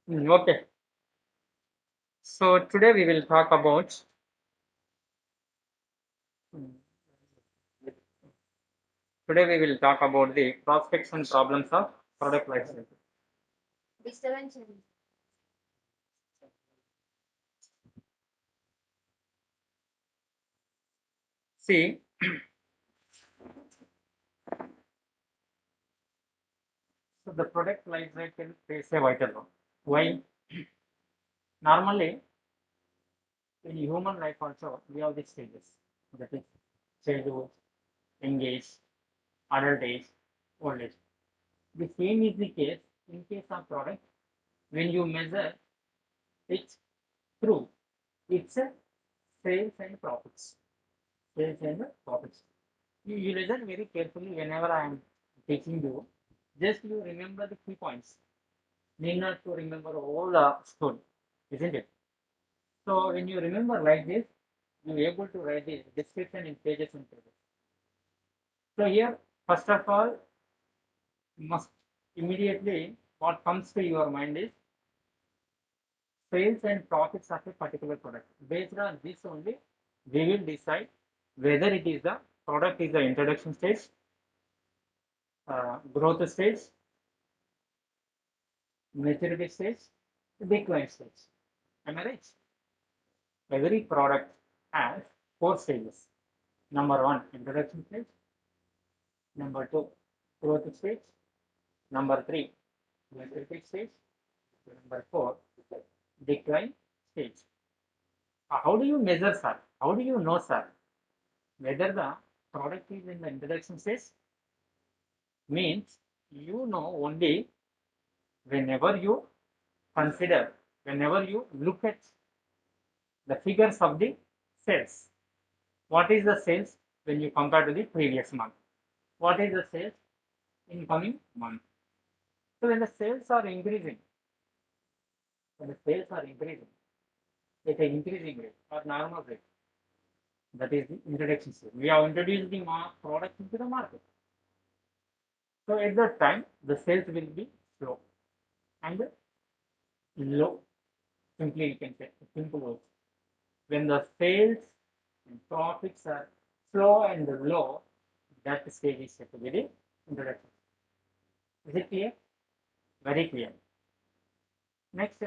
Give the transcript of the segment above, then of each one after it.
Okay. So today we will talk about mm, today we will talk about the prospects and problems of product life cycle. See, so the product life cycle plays a vital role. Why? Normally, in human life also we have these stages. That is childhood, engage, adult age, old age. The same is the case in case of product when you measure it through its sales and profits. Sales and profits. You listen very carefully whenever I am teaching you. Just you remember the key points. Need not to remember all the story, isn't it? So when you remember like this, you able to write the description in pages and pages. So here, first of all, must immediately what comes to your mind is sales and profits of a particular product. Based on this only, we will decide whether it is the product is the introduction stage, growth stage, maturity stage, decline stage. Am I right? Every product has four stages. Number one, introduction stage. Number two, growth stage. Number three, maturity stage. Number four, decline stage. How do you measure, sir? How do you know, sir, whether the product is in the introduction stage? Means you know only whenever you consider, whenever you look at the figures of the sales. What is the sales when you compare to the previous month? What is the sales in coming month? So when the sales are increasing, when the sales are increasing at an increasing rate or normal rate, that is the introduction stage. We have introduced the product into the market. So at that time, the sales will be slow and low. Simply you can say simple words. When the sales and profits are slow and low, that stage is said to be the introduction. Is it clear? Very clear. Next,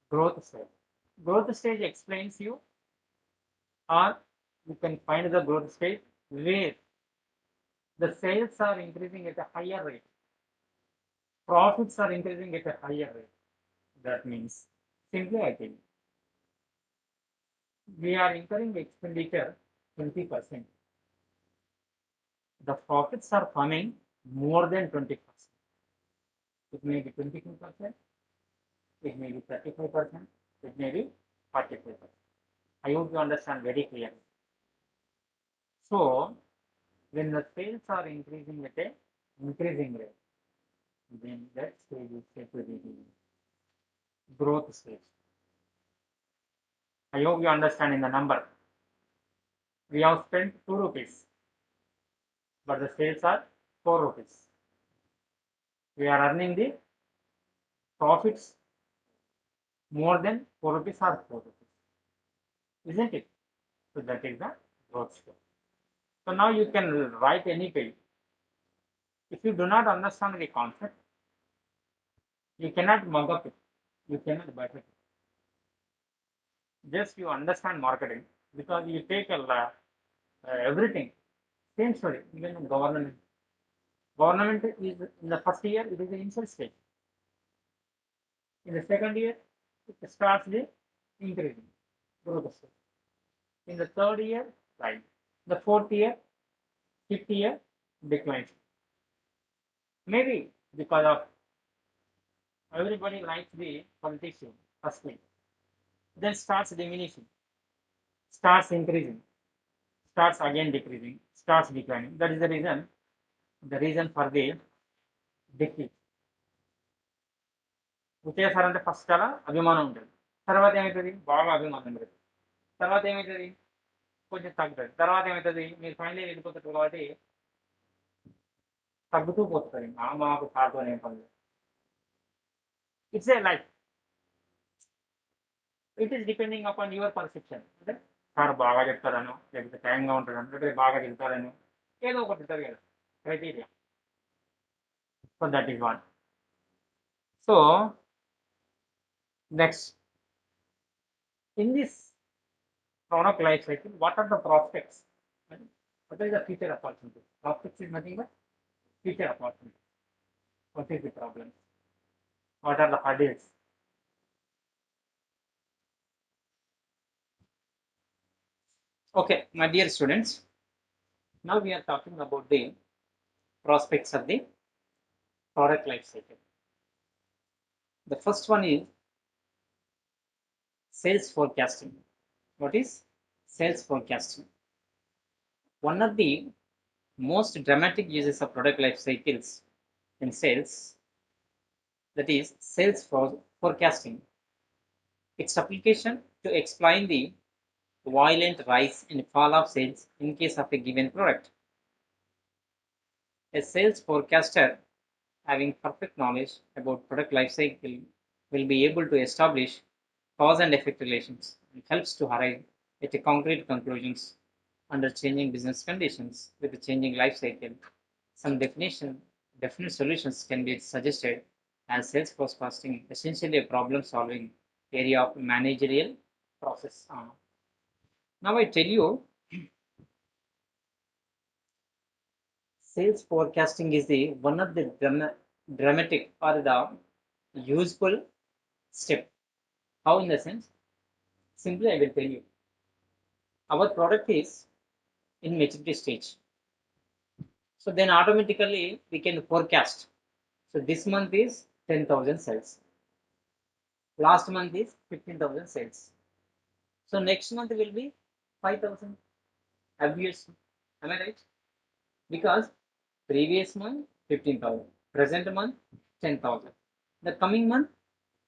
growth stage. Growth stage explains you, or you can find the growth stage where the sales are increasing at a higher rate, profits are increasing at a higher rate. That means, simply I think, we are incurring expenditure 20%. The profits are coming more than 20%. It may be 22%, it may be 35%, it may be 45%. I hope you understand very clearly. So, when the sales are increasing at a increasing rate, then that stage is said to be the growth stage. I hope you understand in the number. We have spent 2 rupees, but the sales are 4 rupees. We are earning the profits more than 4 rupees or 4 rupees, isn't it? So that is the growth stage. So now you can write any page. If you do not understand the concept, you cannot mug up it. You cannot buy it. Just you understand marketing because you take everything. Same story, even in government. Government is in the first year, it is the initial stage. In the second year, it starts the increasing growth stage. In the third year, right. The fourth year, fifth year, decline. Maybe because of everybody likes the politician firstly, then starts diminishing, starts increasing, starts again decreasing, starts declining. That is the reason for the decrease. వచ్చేసారంటే first చాలా అభిమానం ఉంటుంది. తర్వాత ఏమవుతుంది? బాగా అభిమానం ఉంటుంది. తర్వాత ఏమవుతుంది? కొంచెం తగ్గుతుంది. తర్వాత ఏమవుతుంది? మీరు ఫైనల్ ఇయర్ వెళ్ళిపోతారు కాబట్టి తగ్గుతూ పోతుంది. మాకు సార్తో ఏం పని లేదు. It's a like it is depending upon your perception. Sir బాగా చెప్తారను లేకపోతే టైంగా ఉంటారను లేకపోతే బాగా తింటారను ఏదో ఒకటి ఉంటుంది కదా criteria. So that is one. So next in this product life cycle, what are the prospects? And what is the future opportunity? Prospects is nothing but future opportunity. What is the problem? What are the hurdles? Okay, my dear students, now we are talking about the prospects of the product life cycle. The first one is sales forecasting. What is sales forecasting? One of the most dramatic uses of product life cycles in sales, that is sales forecasting. Its application to explain the violent rise and fall of sales in case of a given product. A sales forecaster having perfect knowledge about product life cycle will be able to establish cause and effect relations and helps to arrive at a concrete conclusions under changing business conditions with the changing life cycle. Some definite solutions can be suggested as sales forecasting, essentially a problem solving area of managerial process. Now I tell you, sales forecasting is the one of the dramatic or the useful step. How in the sense? Simply I will tell you. Our product is in maturity stage. So then automatically we can forecast. So this month is 10,000 sales. Last month is 15,000 sales. So next month will be 5,000. Obviously. Am I right? Because previous month 15,000. Present month 10,000. The coming month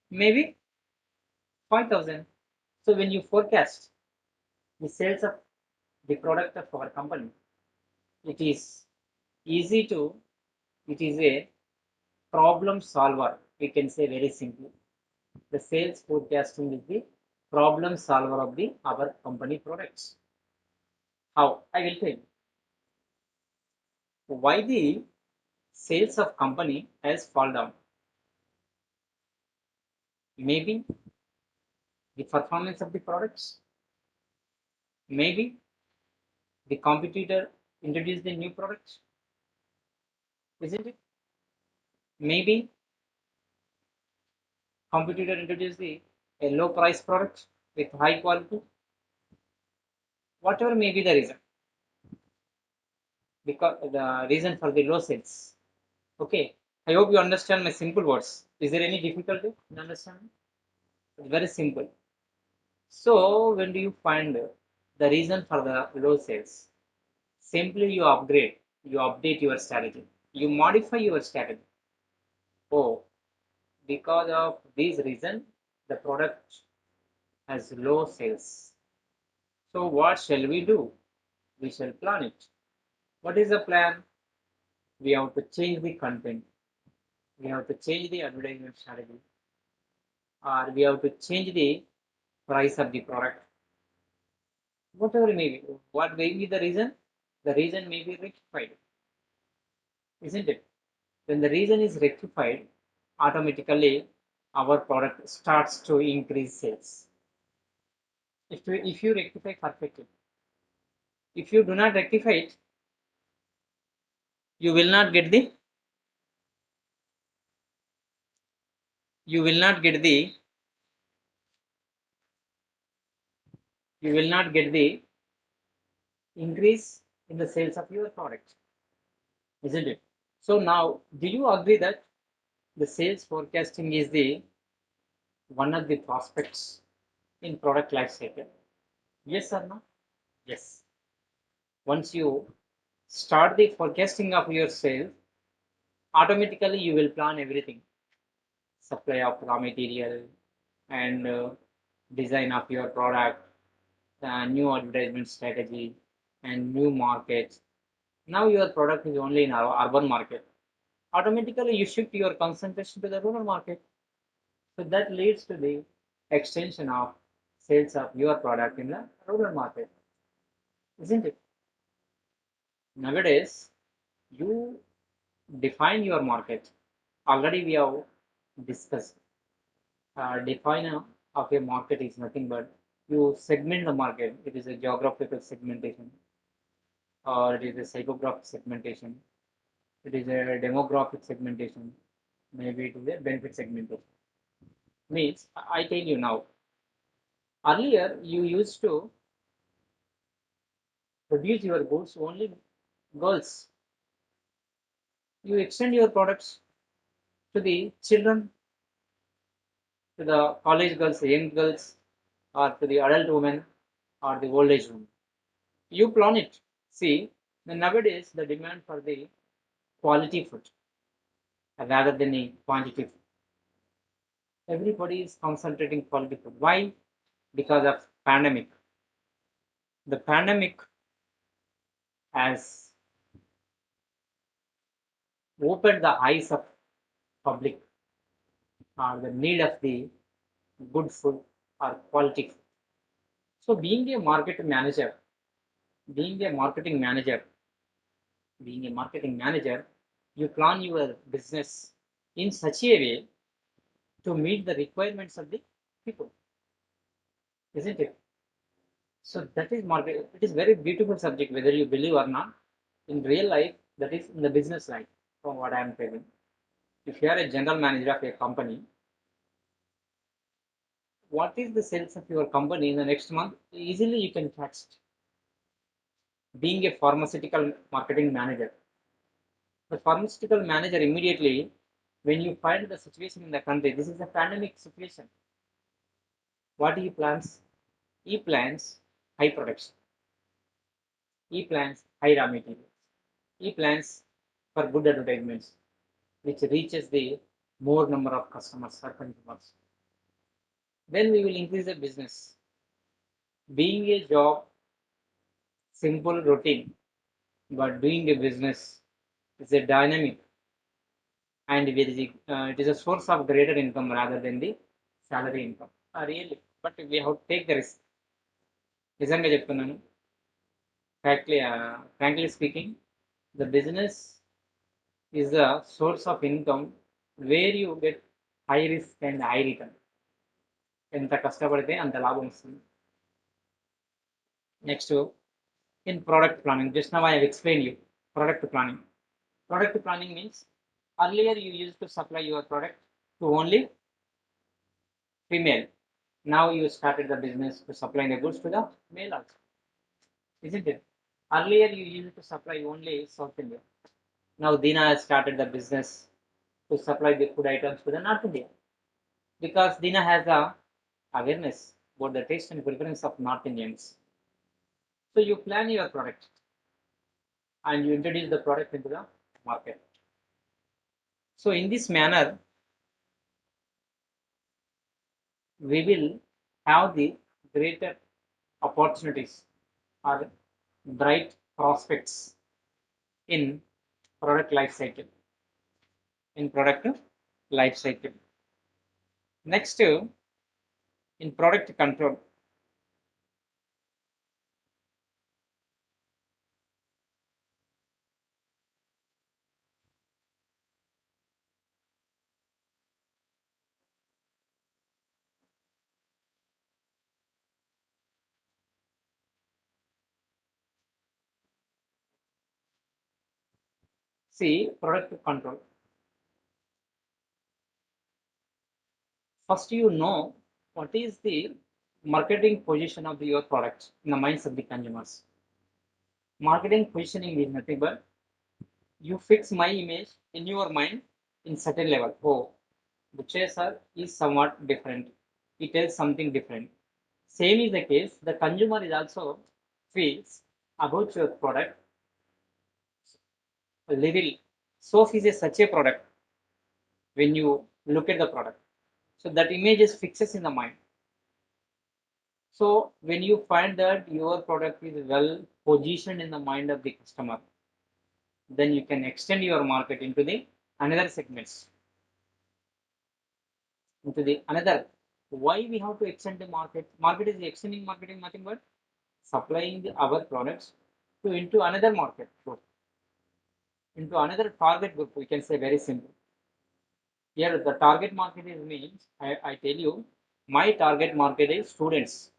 maybe 5,000. So when you forecast the sales of the product of our company, it is easy to, it is a problem solver. We can say very simply. The sales forecasting is the problem solver of the our company products. How? I will tell you. Why the sales of company has fallen down? Maybe the performance of the products. Maybe the competitor introduced the new products. Isn't it? Maybe competitor introduced a low price product with high quality. Whatever may be the reason, because the reason for the low sales. Okay, I hope you understand my simple words. Is there any difficulty in understanding? It's very simple. So when do you find the reason for the low sales? Simply you upgrade, you update your strategy, you modify your strategy. Oh, because of this reason, the product has low sales. So what shall we do? We shall plan it. What is the plan? We have to change the content. We have to change the advertisement strategy, or we have to change the price of the product. Whatever it may be, what may be the reason? The reason may be rectified, isn't it? When the reason is rectified, automatically our product starts to increase sales. If you rectify perfectly, if you do not rectify it, you will not get the you will not get the you will not get the increase in the sales of your product, isn't it? So now, do you agree that the sales forecasting is the one of the prospects in product life cycle? Yes or no? Yes. Once you start the forecasting of your sales, automatically you will plan everything: supply of raw material and design of your product, new advertisement strategy, and new markets. Now your product is only in our urban market. Automatically you shift your concentration to the rural market. So that leads to the extension of sales of your product in the rural market, isn't it? Nowadays, you define your market. Already we have discussed. Definer of a market is nothing but you segment the market. It is a geographical segmentation, or it is a psychographic segmentation. It is a demographic segmentation. Maybe it is a benefit segmentation. Means I tell you now. Earlier, you used to produce your goods only girls. You extend your products to the children, to the college girls, young girls, or to the adult women, or the old age women. You plan it. See, nowadays the demand for the quality food rather than a quantity food. Everybody is concentrating quality food. Why? Because of pandemic. The pandemic has opened the eyes of public or the need of the good food or quality food. So being a marketing manager, being a marketing manager, you plan your business in such a way to meet the requirements of the people, isn't it? So that is market. It is very beautiful subject, whether you believe or not. In real life, that is in the business life. From what I am telling, if you are a general manager of a company, what is the sales of your company in the next month? Easily you can catch it. Being a pharmaceutical marketing manager, the pharmaceutical manager immediately, when you find the situation in the country, this is a pandemic situation. What he plans? He plans high production. He plans high raw materials. He plans for good advertisements, which reaches the more number of customers or consumers. Then we will increase the business. Being a job, simple routine, but doing a business is a dynamic and it is a source of greater income rather than the salary income. Really, but we have to take the risk. నిజంగా చెప్తున్నాను. Frankly speaking, the business is a source of income where you get high risk and high return. ఎంత కష్టపడితే అంత లాభం వస్తుంది. Next, in product planning, just now I have explained you product planning. Product planning means earlier you used to supply your product to only female. Now you started the business to supply the goods to the male also, isn't it? Earlier you used to supply only South India. Now Dina has started the business to supply the food items to the North India because Dina has a awareness about the taste and preference of North Indians. So you plan your product and you introduce the product into the market. So in this manner, we will have the greater opportunities or bright prospects in product life cycle. In product life cycle. Next, in product control. See, product control. First, you know what is the marketing position of your product in the minds of the consumers. Marketing positioning is nothing but you fix my image in your mind in certain level. Oh, the chaser is somewhat different. It tells something different. Same is the case. The consumer is also feels about your product a little. Soap is such a product when you look at the product. So that image is fixes in the mind. So when you find that your product is well positioned in the mind of the customer, then you can extend your market into the another segments. into the another. Why we have to extend the market? Market is the extending marketing, nothing but supplying our products to into another market group, into another target group. We can say very simple. Here the target market is means I tell you, my target market is students.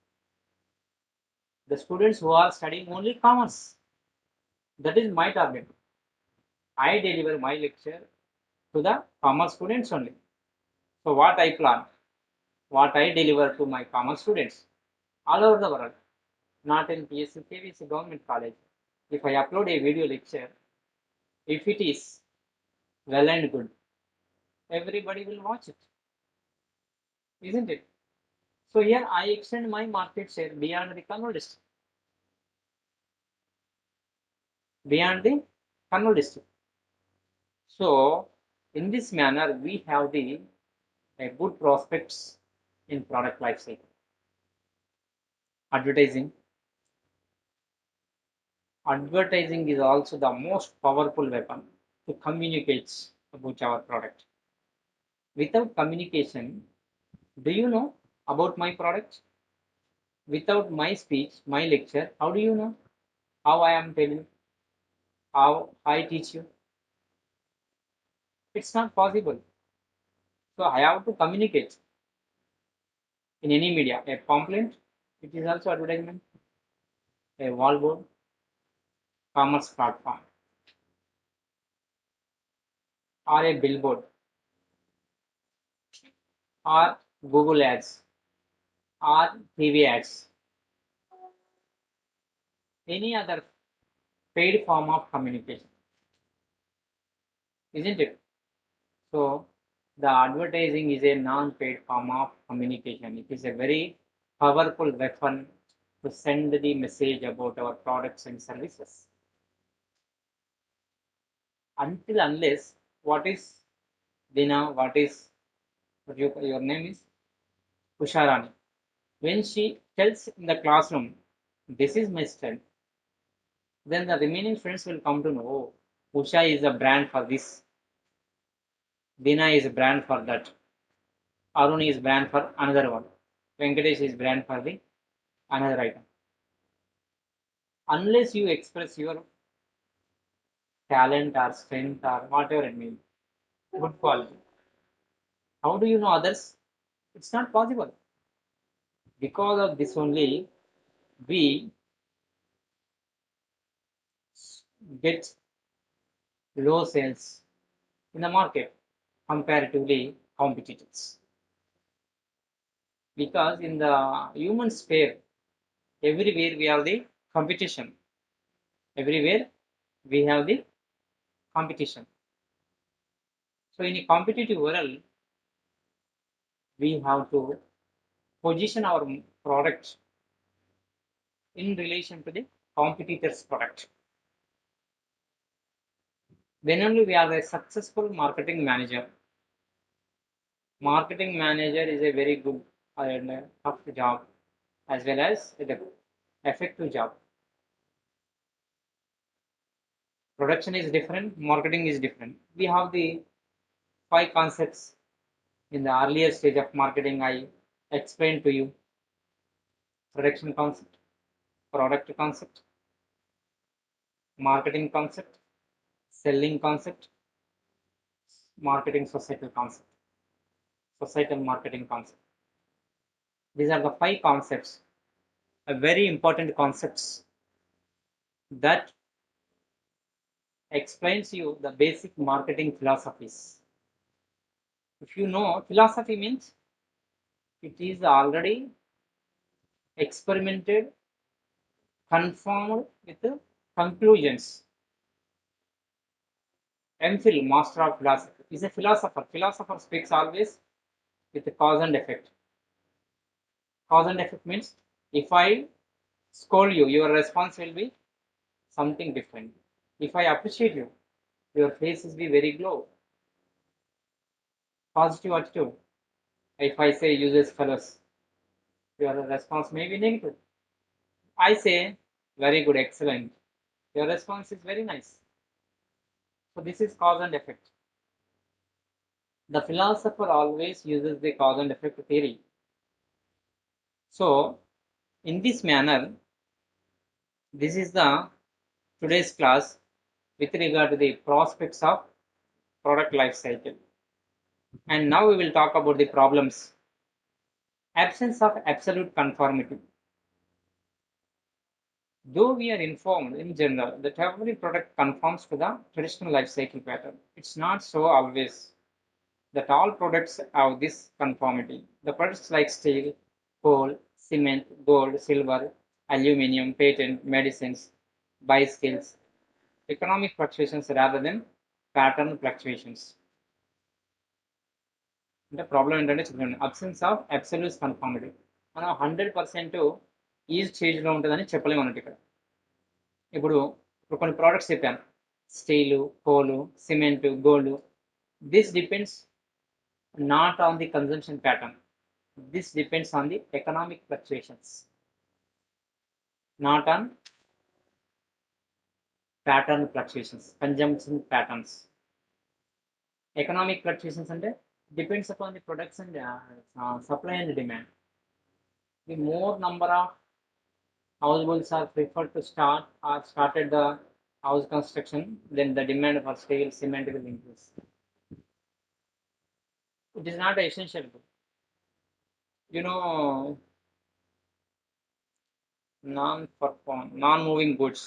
The students who are studying only commerce. That is my target. I deliver my lecture to the commerce students only. So what I plan, what I deliver to my commerce students all over the world, not in PSC, KVC government college. If I upload a video lecture, if it is well and good, everybody will watch it, isn't it? So here I extend my market share beyond the Kannur district, beyond the Kannur district. So in this manner, we have the good prospects in product life cycle. Advertising. Advertising is also the most powerful weapon to communicate about our product. Without communication, do you know about my product? Without my speech, my lecture, how do you know? How I am telling, how I teach you? It's not possible. So I have to communicate in any media. A pamphlet, it is also advertisement. A wallboard, commerce platform, or a billboard, or Google ads, or TV ads, any other paid form of communication, isn't it? So the advertising is a non-paid form of communication. It is a very powerful weapon to send the message about our products and services. Until unless, what is Dina? What is your name is Usharani. When she tells in the classroom, this is my strength, then the remaining friends will come to know, oh, Usha is a brand for this, Dina is a brand for that, Arun is brand for another one, Venkatesh is brand for the another item. Unless you express your talent or strength or whatever it means, good quality, how do you know others? It's not possible. Because of this only, we get low sales in the market comparatively competitors. Because in the human sphere, everywhere we have the competition. Everywhere we have the competition. So in a competitive world, we have to position our product in relation to the competitor's product. Then only we are a successful marketing manager. Marketing manager is a very good and tough job as well as the effective job. Production is different, marketing is different. We have the five concepts in the earlier stage of marketing. I explained to you production concept, product concept, marketing concept, selling concept, marketing societal concept, societal marketing concept. These are the five concepts, very important concepts that explains you the basic marketing philosophies. If you know, philosophy means it is already experimented, confirmed with the conclusions. MPhil, Master of Philosophy, is a philosopher. Philosopher speaks always with the cause and effect. Cause and effect means if I scold you, your response will be something different. If I appreciate you, your face will be very glow, positive attitude. If I say useless fellows, your response may be negative. I say very good, excellent. Your response is very nice. So this is cause and effect. The philosopher always uses the cause and effect theory. So, in this manner, this is the today's class with regard to the prospects of product life cycle. And now we will talk about the problems. Absence of absolute conformity. Though we are informed in general that every product conforms to the traditional life cycle pattern, it's not so always that all products have this conformity. The products like steel, coal, cement, gold, silver, aluminum, patent, medicines, bicycles, economic fluctuations rather than pattern fluctuations. The problem ఏంటంటే చెప్పండి absence of absolute conformity మనం 100% ఈ స్టేజ్లో ఉంటుందని చెప్పలేము అన్నట్టు ఇక్కడ ఇప్పుడు కొన్ని ప్రోడక్ట్స్ చెప్పాను స్టీలు కోలు cement gold this depends not on the consumption pattern this depends on the economic fluctuations not on pattern fluctuations consumption patterns economic fluctuations అంటే depends upon the production supply and demand. The more number of households are preferred to start or started the house construction, then the demand for steel, cement will increase. It is not essential. You know, non-moving goods,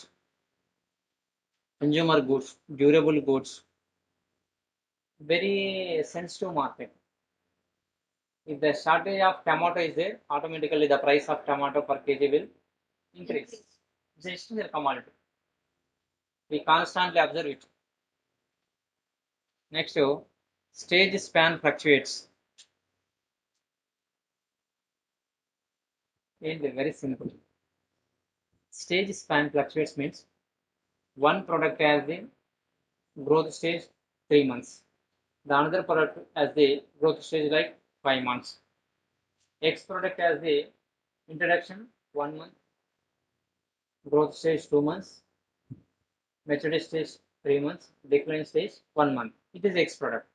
consumer goods, durable goods, very sensitive market. If the shortage of tomato is there, automatically the price of tomato per kg will increase. It's an essential commodity. We constantly observe it. Next, stage span fluctuates. Very simple. Stage span fluctuates means one product has the growth stage 3 months. The another product has the growth stage like 5 months. X product has the introduction 1 month, growth stage 2 months, maturity stage 3 months, decline stage 1 month. It is X product.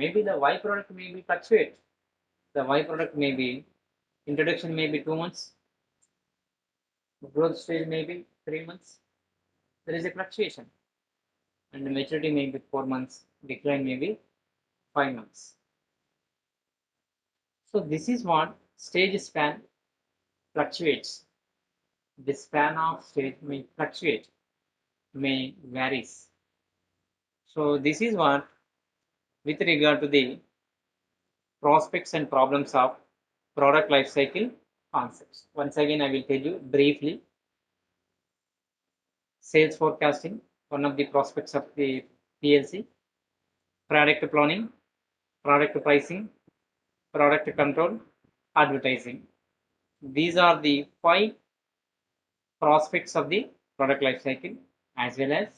Maybe the Y product may be fluctuate. The Y product may be introduction may be 2 months, growth stage may be 3 months. There is a fluctuation, and the maturity may be 4 months, decline may be 5 months. So this is what stage span fluctuates. The span of stage may fluctuate, may varies. So this is what with regard to the prospects and problems of product life cycle concepts. Once again, I will tell you briefly. Sales forecasting, one of the prospects of the PLC. Product planning, product pricing, product control, advertising. These are the 5 prospects of the product life cycle, as well as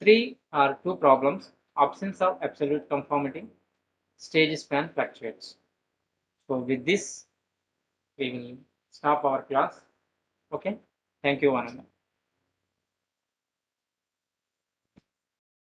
3 or 2 problems: absence of absolute conformity, stage span fluctuates. So with this, we will stop our class. Okay, thank you, Ananda.